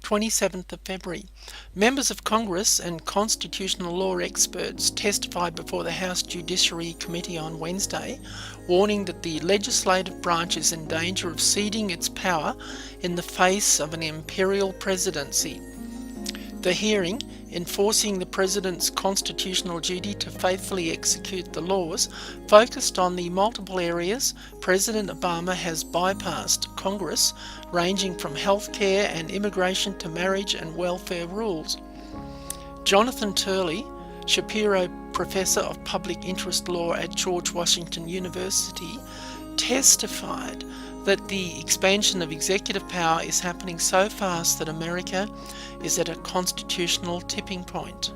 27th of February. Members of Congress and constitutional law experts testified before the House Judiciary Committee on Wednesday, warning that the legislative branch is in danger of ceding its power in the face of an imperial presidency. The hearing, enforcing the President's constitutional duty to faithfully execute the laws, focused on the multiple areas President Obama has bypassed Congress, ranging from healthcare and immigration to marriage and welfare rules. Jonathan Turley, Shapiro Professor of Public Interest Law at George Washington University, testified that the expansion of executive power is happening so fast that America is at a constitutional tipping point.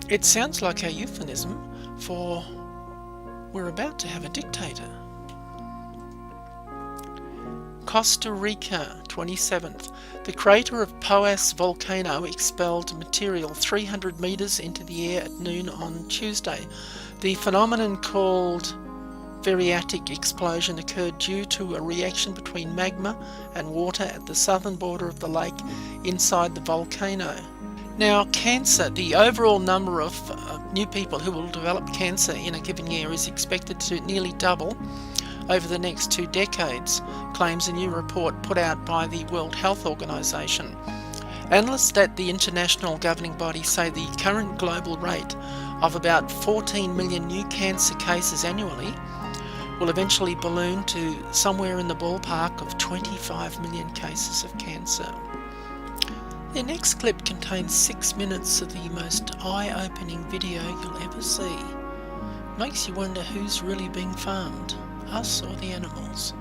It sounds like a euphemism for we're about to have a dictator. Costa Rica, 27th. The crater of Poás volcano expelled material 300 metres into the air at noon on Tuesday. The phenomenon, called phreatic explosion, occurred due to a reaction between magma and water at the southern border of the lake inside the volcano. Now, cancer, the overall number of new people who will develop cancer in a given year is expected to nearly double over the next 2 decades, claims a new report put out by the World Health Organization. Analysts at the international governing body say the current global rate of about 14 million new cancer cases annually will eventually balloon to somewhere in the ballpark of 25 million cases of cancer. The next clip contains 6 minutes of the most eye-opening video you'll ever see. Makes you wonder who's really being farmed, us or the animals.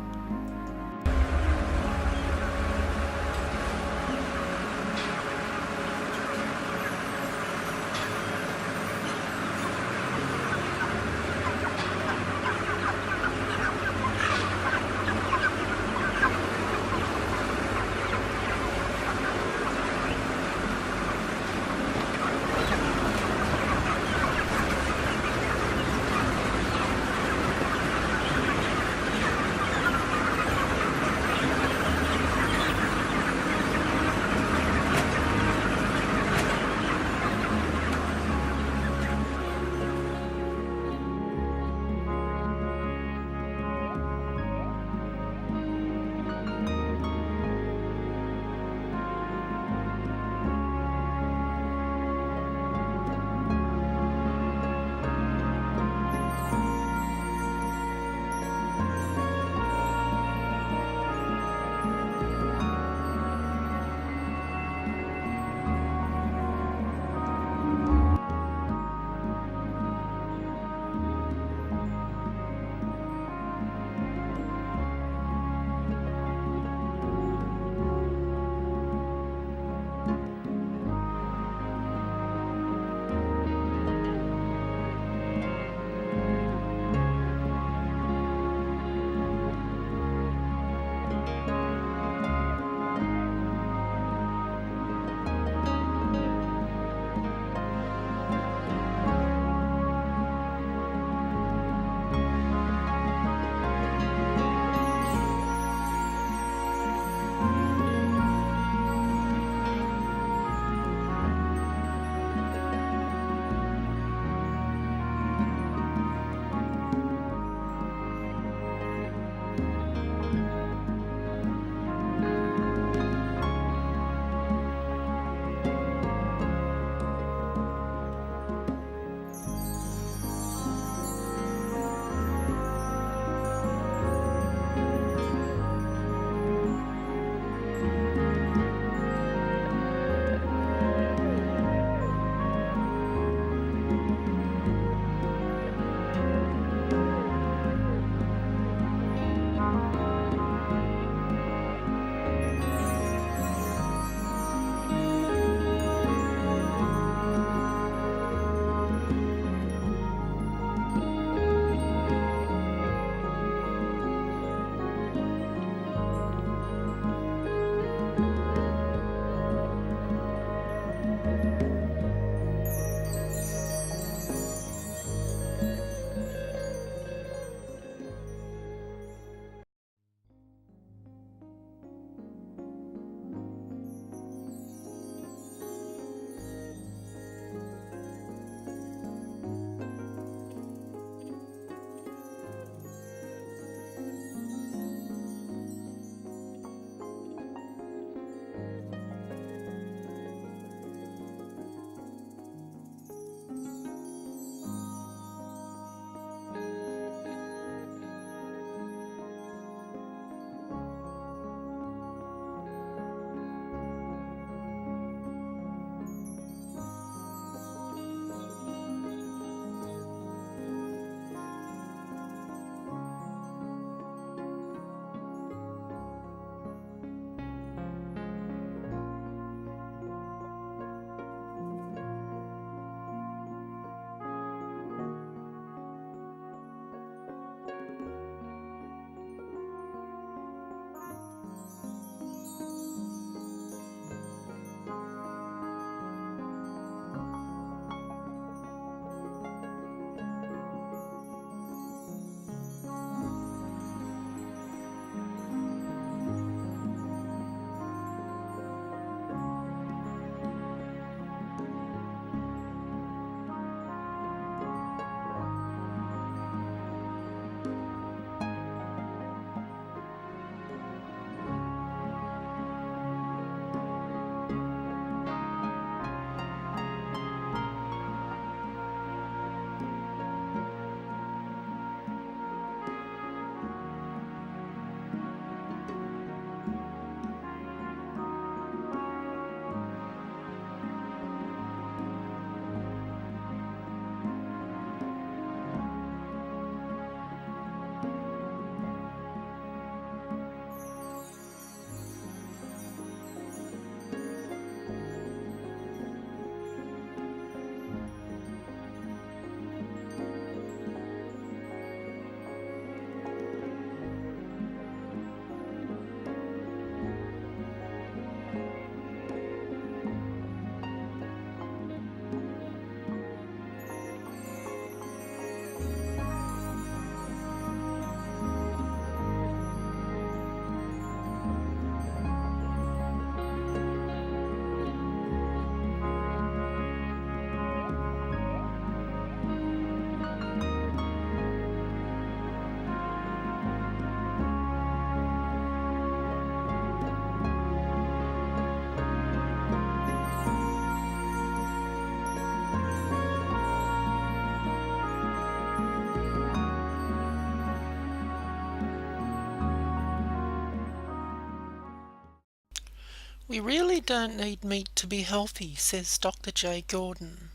We really don't need meat to be healthy, says Dr. J. Gordon.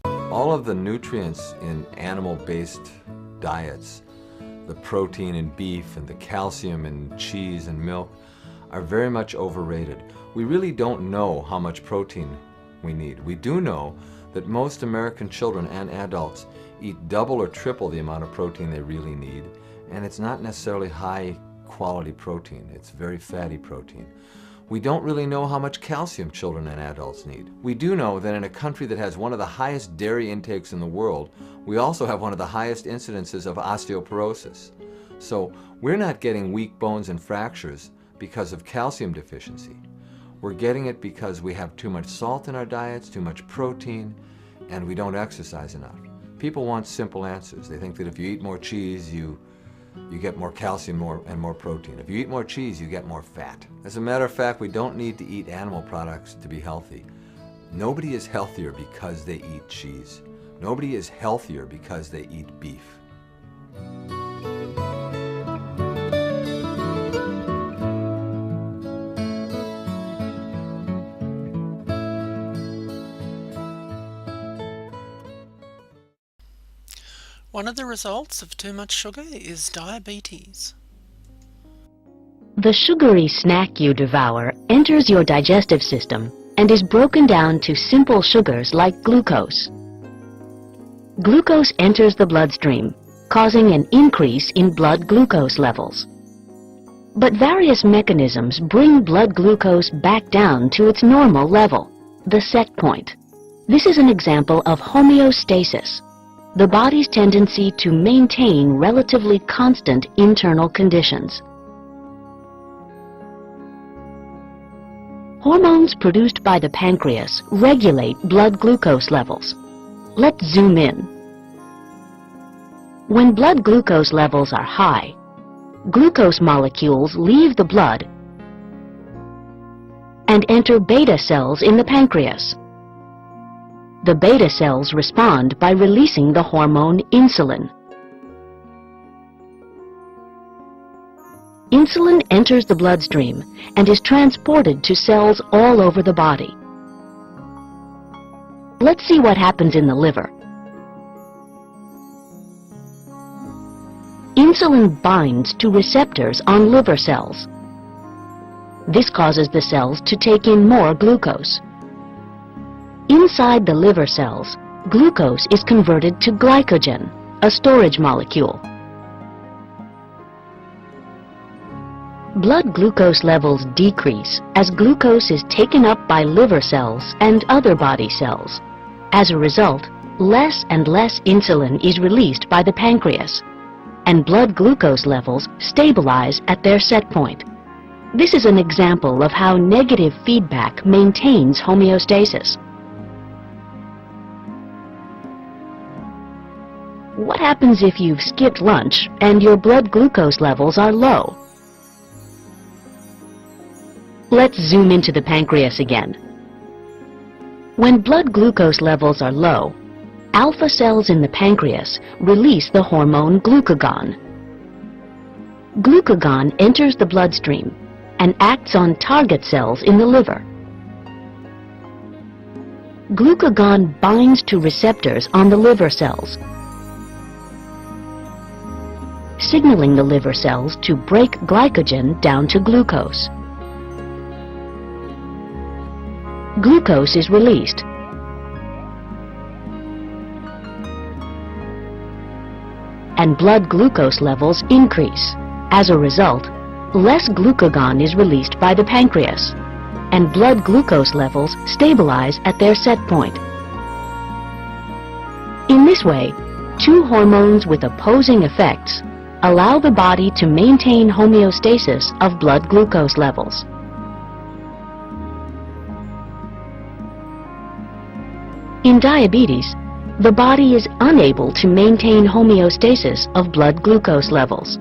All of the nutrients in animal-based diets, the protein in beef and the calcium in cheese and milk, are very much overrated. We really don't know how much protein we need. We do know that most American children and adults eat double or triple the amount of protein they really need, and it's not necessarily high quality protein, it's very fatty protein. We don't really know how much calcium children and adults need. We do know that in a country that has one of the highest dairy intakes in the world, we also have one of the highest incidences of osteoporosis. So we're not getting weak bones and fractures because of calcium deficiency. We're getting it because we have too much salt in our diets, too much protein, and we don't exercise enough. People want simple answers. They think that if you eat more cheese, you get more calcium and more protein. If you eat more cheese, you get more fat. As a matter of fact, we don't need to eat animal products to be healthy. Nobody is healthier because they eat cheese. Nobody is healthier because they eat beef. One of the results of too much sugar is diabetes. The sugary snack you devour enters your digestive system and is broken down to simple sugars like glucose. Glucose enters the bloodstream, causing an increase in blood glucose levels. But various mechanisms bring blood glucose back down to its normal level, the set point. This is an example of homeostasis, the body's tendency to maintain relatively constant internal conditions. Hormones produced by the pancreas regulate blood glucose levels. Let's zoom in. When blood glucose levels are high, glucose molecules leave the blood and enter beta cells in the pancreas. The beta cells respond by releasing the hormone insulin. Insulin enters the bloodstream and is transported to cells all over the body. Let's see what happens in the liver. Insulin binds to receptors on liver cells. This causes the cells to take in more glucose. Inside the liver cells, glucose is converted to glycogen, a storage molecule. Blood glucose levels decrease as glucose is taken up by liver cells and other body cells. As a result, less and less insulin is released by the pancreas, and blood glucose levels stabilize at their set point. This is an example of how negative feedback maintains homeostasis. What happens if you've skipped lunch and your blood glucose levels are low? Let's zoom into the pancreas again. When blood glucose levels are low, alpha cells in the pancreas release the hormone glucagon. Glucagon enters the bloodstream and acts on target cells in the liver. Glucagon binds to receptors on the liver cells, signaling the liver cells to break glycogen down to glucose. Glucose is released. And blood glucose levels increase. As a result, less glucagon is released by the pancreas, and blood glucose levels stabilize at their set point. In this way, two hormones with opposing effects allow the body to maintain homeostasis of blood glucose levels. In diabetes, the body is unable to maintain homeostasis of blood glucose levels.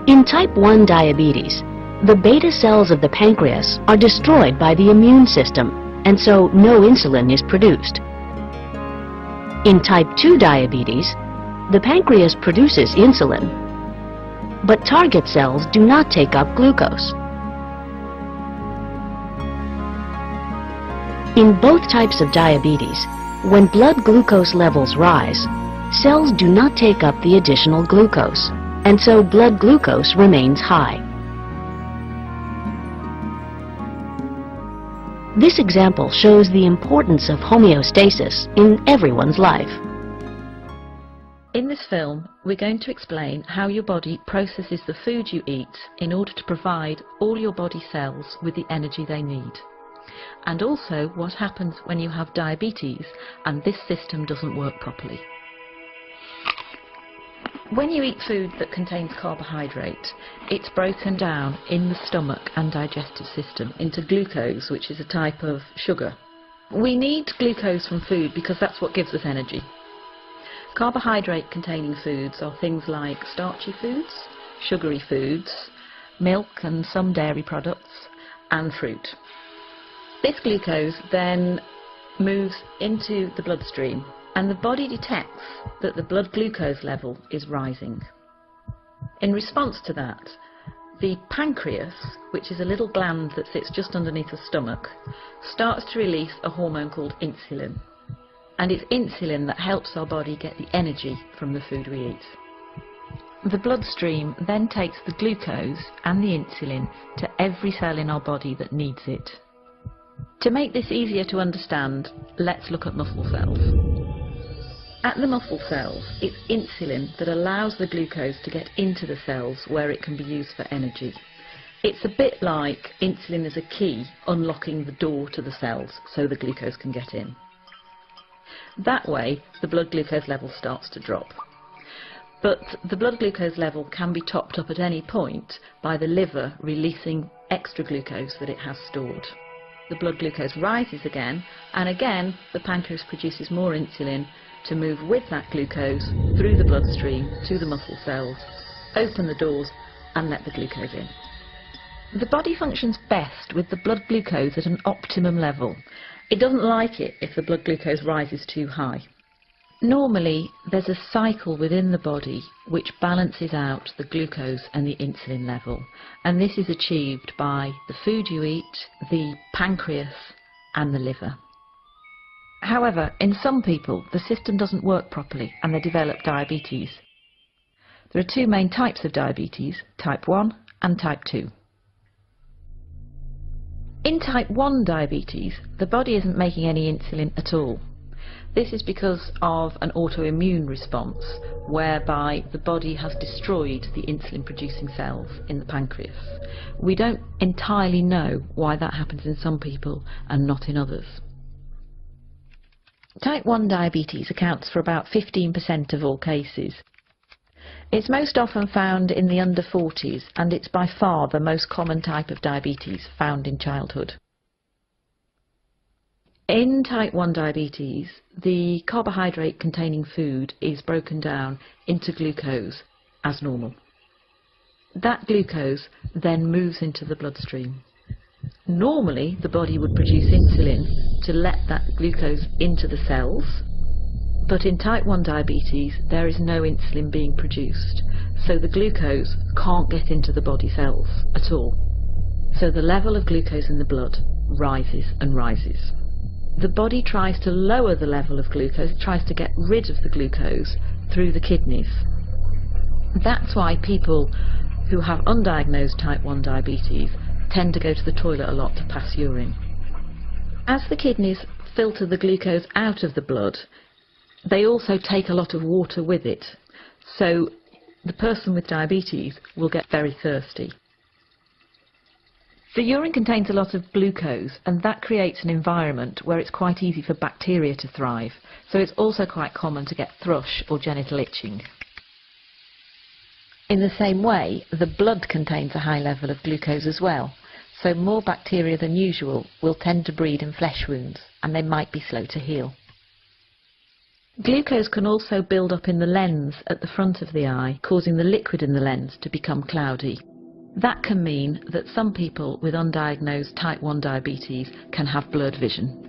In type 1 diabetes, the beta cells of the pancreas are destroyed by the immune system, and so no insulin is produced. In type 2 diabetes, the pancreas produces insulin, but target cells do not take up glucose. In both types of diabetes, when blood glucose levels rise, cells do not take up the additional glucose, and so blood glucose remains high. This example shows the importance of homeostasis in everyone's life. In this film, we're going to explain how your body processes the food you eat in order to provide all your body cells with the energy they need. And also what happens when you have diabetes and this system doesn't work properly. When you eat food that contains carbohydrate, it's broken down in the stomach and digestive system into glucose, which is a type of sugar. We need glucose from food because that's what gives us energy. Carbohydrate-containing foods are things like starchy foods, sugary foods, milk and some dairy products, and fruit. This glucose then moves into the bloodstream, and the body detects that the blood glucose level is rising. In response to that, the pancreas, which is a little gland that sits just underneath the stomach, starts to release a hormone called insulin. And it's insulin that helps our body get the energy from the food we eat. The bloodstream then takes the glucose and the insulin to every cell in our body that needs it. To make this easier to understand, let's look at muscle cells. At the muscle cells, it's insulin that allows the glucose to get into the cells where it can be used for energy. It's a bit like insulin is a key unlocking the door to the cells so the glucose can get in. That way, the blood glucose level starts to drop. But the blood glucose level can be topped up at any point by the liver releasing extra glucose that it has stored. The blood glucose rises again, and again the pancreas produces more insulin to move with that glucose through the bloodstream to the muscle cells, open the doors and let the glucose in. The body functions best with the blood glucose at an optimum level. It doesn't like it if the blood glucose rises too high. Normally, there's a cycle within the body which balances out the glucose and the insulin level, and this is achieved by the food you eat, the pancreas and the liver. However, in some people, the system doesn't work properly and they develop diabetes. There are two main types of diabetes, type 1 and type 2. In type 1 diabetes, the body isn't making any insulin at all. This is because of an autoimmune response, whereby the body has destroyed the insulin-producing cells in the pancreas. We don't entirely know why that happens in some people and not in others. Type 1 diabetes accounts for about 15% of all cases. It's most often found in the under 40s, and it's by far the most common type of diabetes found in childhood. In type 1 diabetes, the carbohydrate-containing food is broken down into glucose as normal. That glucose then moves into the bloodstream. Normally, the body would produce insulin to let that glucose into the cells, but in type 1 diabetes there is no insulin being produced, so the glucose can't get into the body cells at all. So the level of glucose in the blood rises and rises. The body tries to lower the level of glucose, it tries to get rid of the glucose through the kidneys. That's why people who have undiagnosed type 1 diabetes tend to go to the toilet a lot to pass urine. As the kidneys filter the glucose out of the blood, they also take a lot of water with it, so the person with diabetes will get very thirsty. The urine contains a lot of glucose, and that creates an environment where it's quite easy for bacteria to thrive, so it's also quite common to get thrush or genital itching. In the same way, the blood contains a high level of glucose as well, so more bacteria than usual will tend to breed in flesh wounds, and they might be slow to heal. Glucose can also build up in the lens at the front of the eye, causing the liquid in the lens to become cloudy. That can mean that some people with undiagnosed type 1 diabetes can have blurred vision.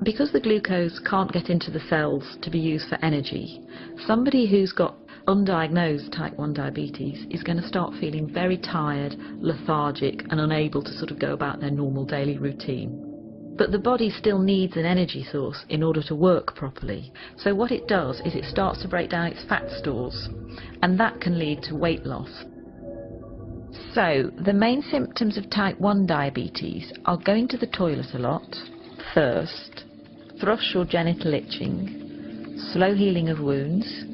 Because the glucose can't get into the cells to be used for energy, somebody who's got undiagnosed type 1 diabetes is going to start feeling very tired, lethargic and unable to sort of go about their normal daily routine. But the body still needs an energy source in order to work properly. So what it does is it starts to break down its fat stores, and that can lead to weight loss. So the main symptoms of type 1 diabetes are going to the toilet a lot, thirst, thrush or genital itching, slow healing of wounds,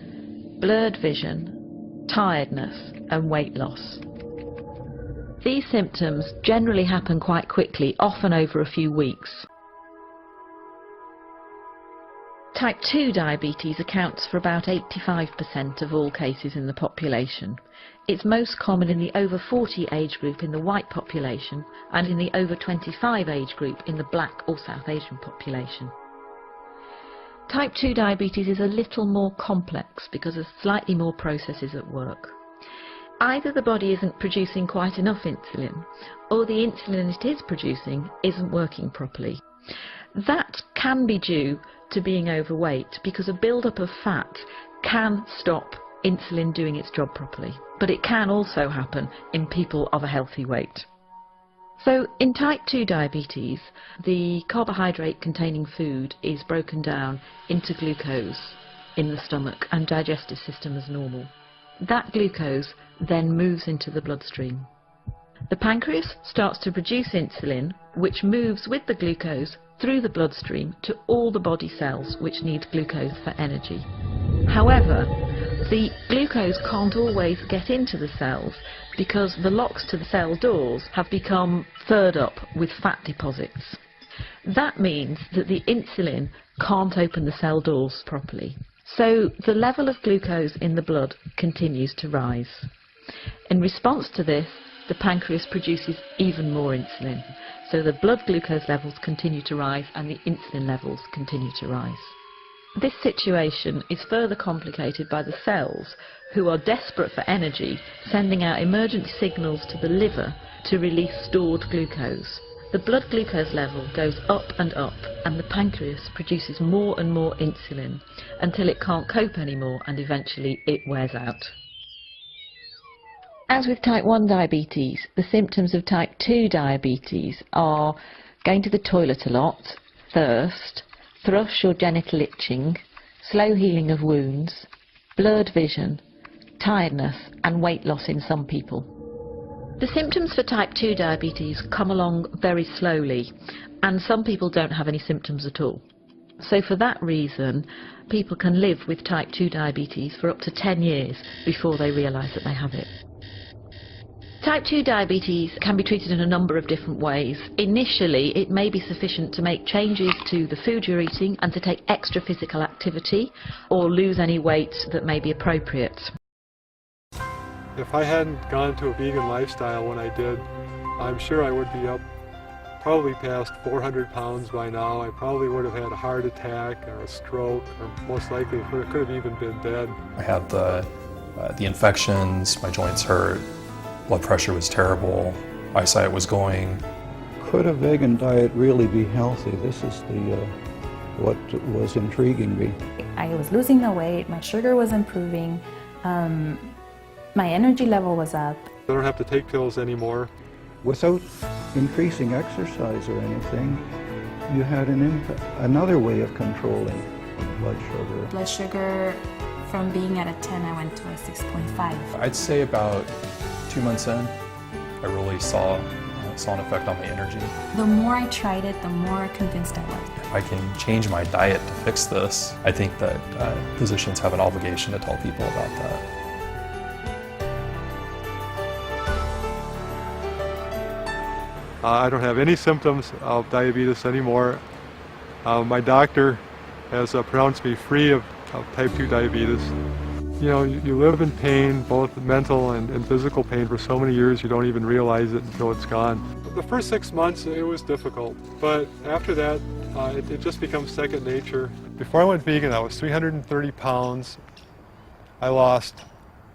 blurred vision, tiredness and weight loss. These symptoms generally happen quite quickly, often over a few weeks. Type 2 diabetes accounts for about 85% of all cases in the population. It's most common in the over 40 age group in the white population and in the over 25 age group in the black or South Asian population. Type 2 diabetes is a little more complex because of slightly more processes at work. Either the body isn't producing quite enough insulin, or the insulin it is producing isn't working properly. That can be due to being overweight, because a build-up of fat can stop insulin doing its job properly. But it can also happen in people of a healthy weight. So in type 2 diabetes, the carbohydrate-containing food is broken down into glucose in the stomach and digestive system as normal. That glucose then moves into the bloodstream. The pancreas starts to produce insulin, which moves with the glucose through the bloodstream to all the body cells which need glucose for energy. However, the glucose can't always get into the cells because the locks to the cell doors have become furred up with fat deposits. That means that the insulin can't open the cell doors properly. So the level of glucose in the blood continues to rise. In response to this, the pancreas produces even more insulin. So the blood glucose levels continue to rise and the insulin levels continue to rise. This situation is further complicated by the cells, who are desperate for energy, sending out emergency signals to the liver to release stored glucose. The blood glucose level goes up, and the pancreas produces more and more insulin until it can't cope anymore and eventually it wears out. As with type 1 diabetes, the symptoms of type 2 diabetes are going to the toilet a lot, thirst, thrush or genital itching, slow healing of wounds, blurred vision, tiredness and weight loss in some people. The symptoms for type 2 diabetes come along very slowly, and some people don't have any symptoms at all. So for that reason, people can live with type 2 diabetes for up to 10 years before they realise that they have it. Type 2 diabetes can be treated in a number of different ways. Initially, it may be sufficient to make changes to the food you're eating and to take extra physical activity or lose any weight that may be appropriate. If I hadn't gone to a vegan lifestyle when I did, I'm sure I would be up probably past 400 pounds by now. I probably would have had a heart attack or a stroke, or most likely could have even been dead. I had the infections, my joints hurt, blood pressure was terrible, eyesight was going. Could a vegan diet really be healthy? This is what was intriguing me. I was losing the weight, my sugar was improving, my energy level was up. I don't have to take pills anymore. Without increasing exercise or anything, you had another way of controlling blood sugar. Blood sugar, from being at a 10, I went to a 6.5. I'd say about 2 months in, I really saw an effect on my energy. The more I tried it, the more convinced I was. If I can change my diet to fix this, I think that physicians have an obligation to tell people about that. I don't have any symptoms of diabetes anymore. My doctor has pronounced me free of type 2 diabetes. You know, you live in pain, both mental and physical pain, for so many years you don't even realize it until it's gone. The first 6 months it was difficult, but after that it just becomes second nature. Before I went vegan I was 330 pounds. I lost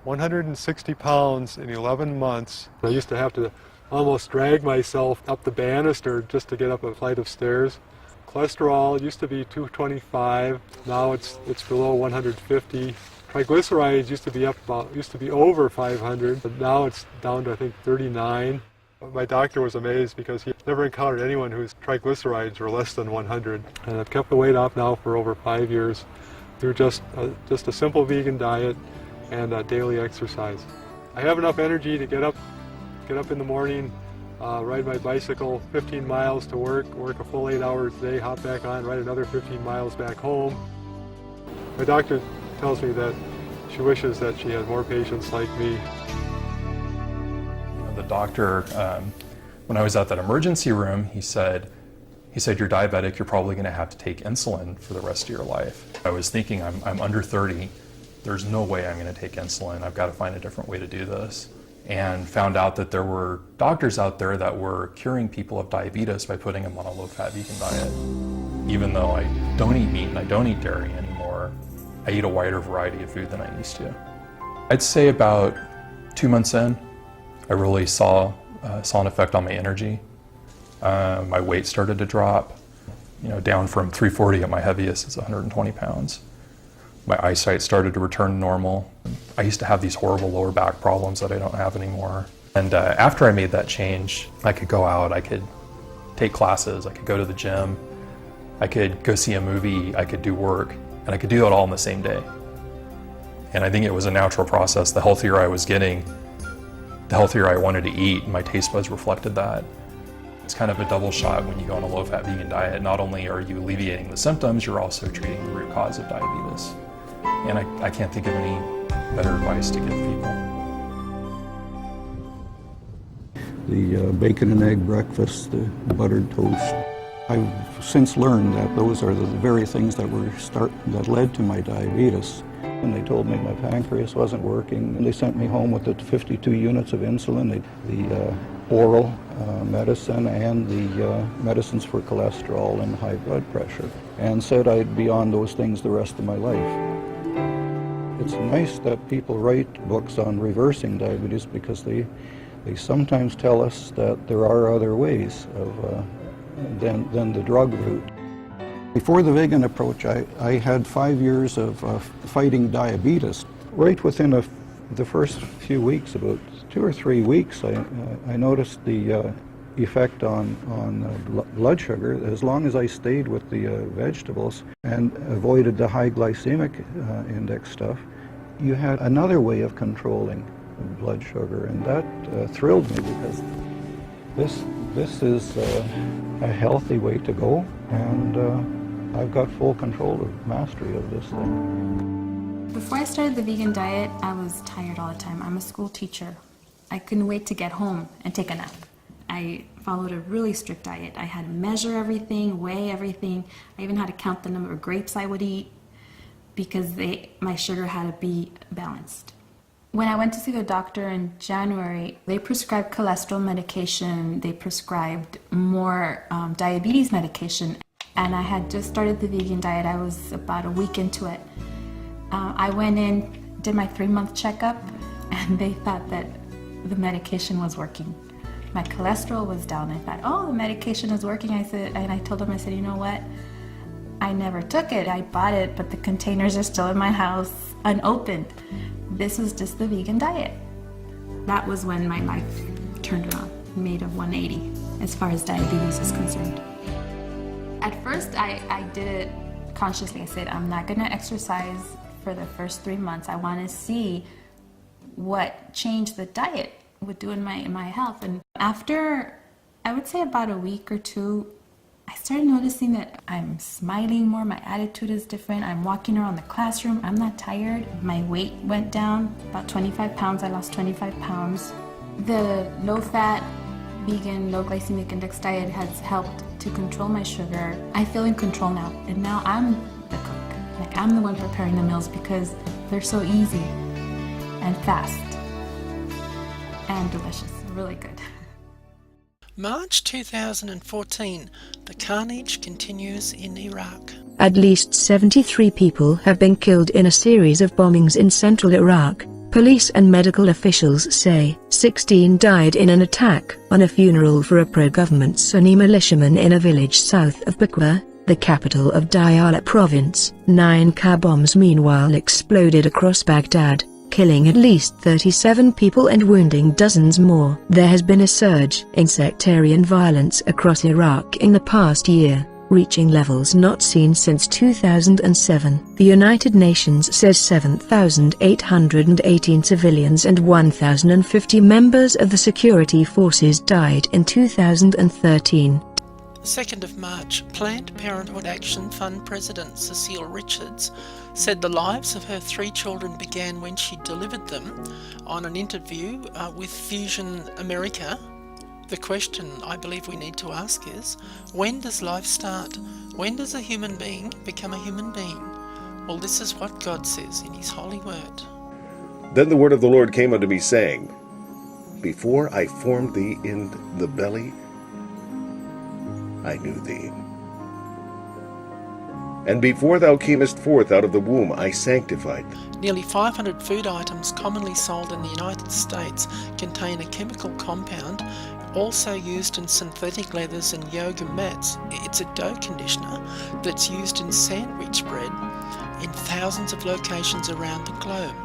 160 pounds in 11 months. I used to have to almost drag myself up the banister just to get up a flight of stairs. Cholesterol used to be 225, now it's below 150. Triglycerides used to be over 500, but now it's down to I think 39. My doctor was amazed because he never encountered anyone whose triglycerides were less than 100. And I've kept the weight off now for over 5 years through just a simple vegan diet and daily exercise. I have enough energy to get up in the morning, ride my bicycle 15 miles to work a full 8 hours a day, hop back on, ride another 15 miles back home. My doctor tells me that she wishes that she had more patients like me. The doctor, when I was at that emergency room, he said, you're diabetic, you're probably going to have to take insulin for the rest of your life. I was thinking, I'm under 30, there's no way I'm going to take insulin, I've got to find a different way to do this. And found out that there were doctors out there that were curing people of diabetes by putting them on a low-fat vegan diet. Even though I don't eat meat and I don't eat dairy anymore, I eat a wider variety of food than I used to. I'd say about 2 months in, I really saw an effect on my energy. My weight started to drop, down from 340 at my heaviest is 120 pounds. My eyesight started to return to normal. I used to have these horrible lower back problems that I don't have anymore. And after I made that change, I could go out, I could take classes, I could go to the gym, I could go see a movie, I could do work, and I could do it all in the same day. And I think it was a natural process. The healthier I was getting, the healthier I wanted to eat, and my taste buds reflected that. It's kind of a double shot when you go on a low-fat vegan diet. Not only are you alleviating the symptoms, you're also treating the root cause of diabetes. And I can't think of any better advice to give people. The bacon and egg breakfast, the buttered toast. I've since learned that those are the very things that led to my diabetes. And they told me my pancreas wasn't working, and they sent me home with the 52 units of insulin, the oral medicine and the medicines for cholesterol and high blood pressure, and said I'd be on those things the rest of my life. It's nice that people write books on reversing diabetes because they sometimes tell us that there are other ways of than the drug route. Before the vegan approach, I had 5 years of fighting diabetes. Right within the first few weeks, about 2 or 3 weeks, I noticed the effect on blood sugar. As long as I stayed with the vegetables and avoided the high glycemic index stuff, you had another way of controlling blood sugar, and that thrilled me because this is a healthy way to go, and I've got full control of mastery of this thing. Before I started the vegan diet, I was tired all the time. I'm a school teacher. I couldn't wait to get home and take a nap. I followed a really strict diet. I had to measure everything, weigh everything. I even had to count the number of grapes I would eat because my sugar had to be balanced. When I went to see the doctor in January, they prescribed cholesterol medication, they prescribed more diabetes medication, and I had just started the vegan diet. I was about a week into it. I went in, did my 3-month checkup, and they thought that the medication was working. My cholesterol was down. I thought, oh, the medication is working. I told them, you know what? I never took it. I bought it, but the containers are still in my house unopened. This was just the vegan diet. That was when my life turned around, made a 180 as far as diabetes is concerned. At first, I did it consciously. I said, I'm not going to exercise for the first 3 months. I want to see what change the diet would do in my health. And after, I would say about a week or two, I started noticing that I'm smiling more, my attitude is different, I'm walking around the classroom, I'm not tired. My weight went down about 25 pounds, I lost 25 pounds. The low-fat, vegan, low glycemic index diet has helped to control my sugar. I feel in control now, and now I'm the cook. Like, I'm the one preparing the meals because they're so easy and fast and delicious, really good. March 2014, the carnage continues in Iraq. At least 73 people have been killed in a series of bombings in central Iraq, police and medical officials say. 16 died in an attack on a funeral for a pro-government Sunni militiaman in a village south of Bakwa, the capital of Diyala province. 9 car bombs meanwhile exploded across Baghdad, killing at least 37 people and wounding dozens more. There has been a surge in sectarian violence across Iraq in the past year, reaching levels not seen since 2007. The United Nations says 7,818 civilians and 1,050 members of the security forces died in 2013. 2nd of March, Planned Parenthood Action Fund President Cecile Richards said the lives of her 3 children began when she delivered them on an interview with Fusion America. The question I believe we need to ask is, when does life start? When does a human being become a human being? Well, this is what God says in His holy word. Then the word of the Lord came unto me, saying, Before I formed thee in the belly, I knew thee. And before thou camest forth out of the womb, I sanctified thee. Nearly 500 food items commonly sold in the United States contain a chemical compound also used in synthetic leathers and yoga mats. It's a dough conditioner that's used in sandwich bread in thousands of locations around the globe.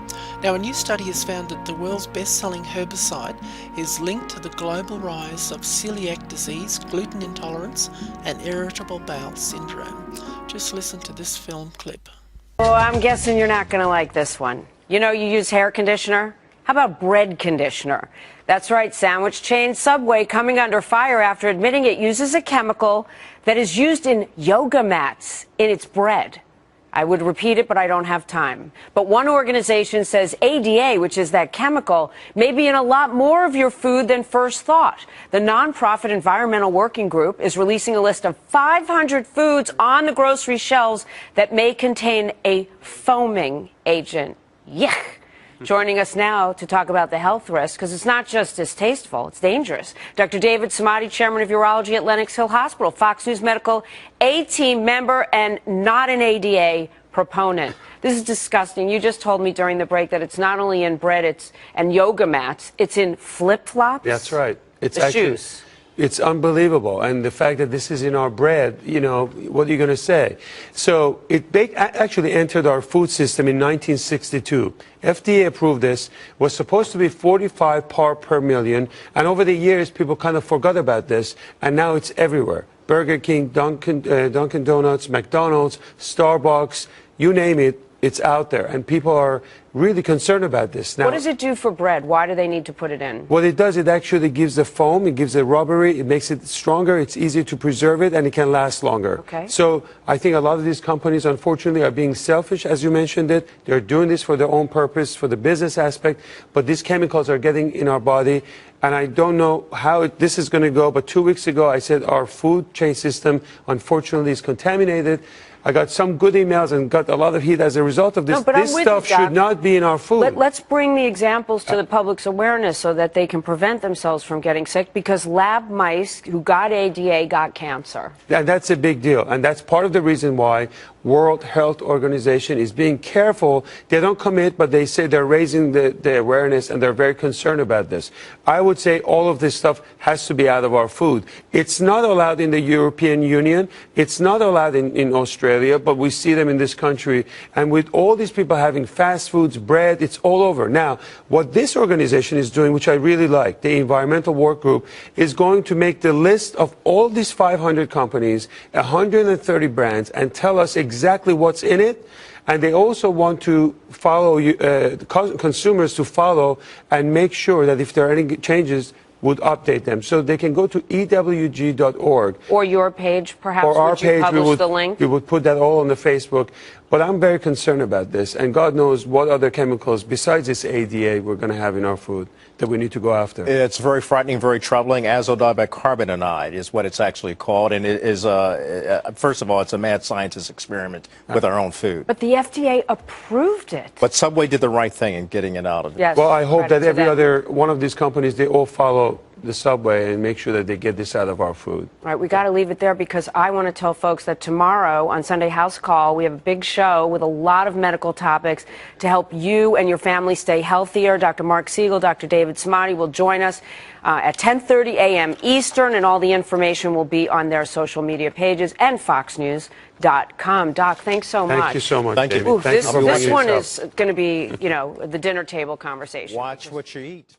Now, a new study has found that the world's best-selling herbicide is linked to the global rise of celiac disease, gluten intolerance, and irritable bowel syndrome. Just listen to this film clip. Oh, I'm guessing you're not going to like this one. You know, you use hair conditioner. How about bread conditioner? That's right, sandwich chain Subway coming under fire after admitting it uses a chemical that is used in yoga mats in its bread. I would repeat it, but I don't have time. But one organization says ADA, which is that chemical, may be in a lot more of your food than first thought. The nonprofit Environmental Working Group is releasing a list of 500 foods on the grocery shelves that may contain a foaming agent. Yuck! Joining us now to talk about the health risks, because it's not just distasteful, it's dangerous. Dr. David Samadi, chairman of urology at Lenox Hill Hospital, Fox News Medical A-team member and not an ADA proponent. This is disgusting. You just told me during the break that it's not only in bread and yoga mats, it's in flip-flops. That's right. It's the actually shoes. It's unbelievable. And the fact that this is in our bread, you know, what are you going to say? So it actually entered our food system in 1962. FDA approved this, was supposed to be 45 parts per million. And over the years, people kind of forgot about this. And now it's everywhere. Burger King, Dunkin' Donuts, McDonald's, Starbucks, you name it, it's out there. And people are really concerned about this now. What does it do for bread? Why do they need to put it in? What it does, it actually gives the foam, it gives the rubbery, it makes it stronger, it's easier to preserve it, and it can last longer. Okay. So I think a lot of these companies, unfortunately, are being selfish, as you mentioned it. They're doing this for their own purpose, for the business aspect, but these chemicals are getting in our body. And I don't know how this is going to go, but 2 weeks ago I said our food chain system, unfortunately, is contaminated. I got some good emails and got a lot of heat as a result of this. No, but this stuff should not be in our food. Let's bring the examples to the public's awareness so that they can prevent themselves from getting sick, because lab mice who got ADA got cancer. And that's a big deal. And that's part of the reason why World Health Organization is being careful. They don't commit, but they say they're raising the awareness and they're very concerned about this. I would say all of this stuff has to be out of our food. It's not allowed in the European Union. It's not allowed in Australia, but we see them in this country. And with all these people having fast foods, bread, it's all over. Now, what this organization is doing, which I really like, the Environmental Work Group, is going to make the list of all these 500 companies, 130 brands, and tell us exactly what's in it. And they also want to follow consumers to follow and make sure that if there are any changes, would update them. So they can go to ewg.org. Or your page, perhaps, or our would you page, publish the link? We would put that all on the Facebook. But I'm very concerned about this. And God knows what other chemicals besides this ADA we're going to have in our food that we need to go after. It's very frightening, very troubling. Azodibicarbonate is what it's actually called. And it is, first of all, it's a mad scientist experiment with our own food. But the FDA approved it. But Subway did the right thing in getting it out of it. Yes, well, I hope credit that to every them. other one of these companies, they all follow the subway and make sure that they get this out of our food. All right, we got to leave it there because I want to tell folks that tomorrow on Sunday House Call, we have a big show with a lot of medical topics to help you and your family stay healthier. Dr. Mark Siegel, Dr. David Samadi will join us at 10:30 a.m. Eastern, and all the information will be on their social media pages and foxnews.com. Doc, thanks so much. Thank you so much. Thank you. David. Ooh, Thanks this for one yourself. is going to be, the dinner table conversation. Watch what you eat.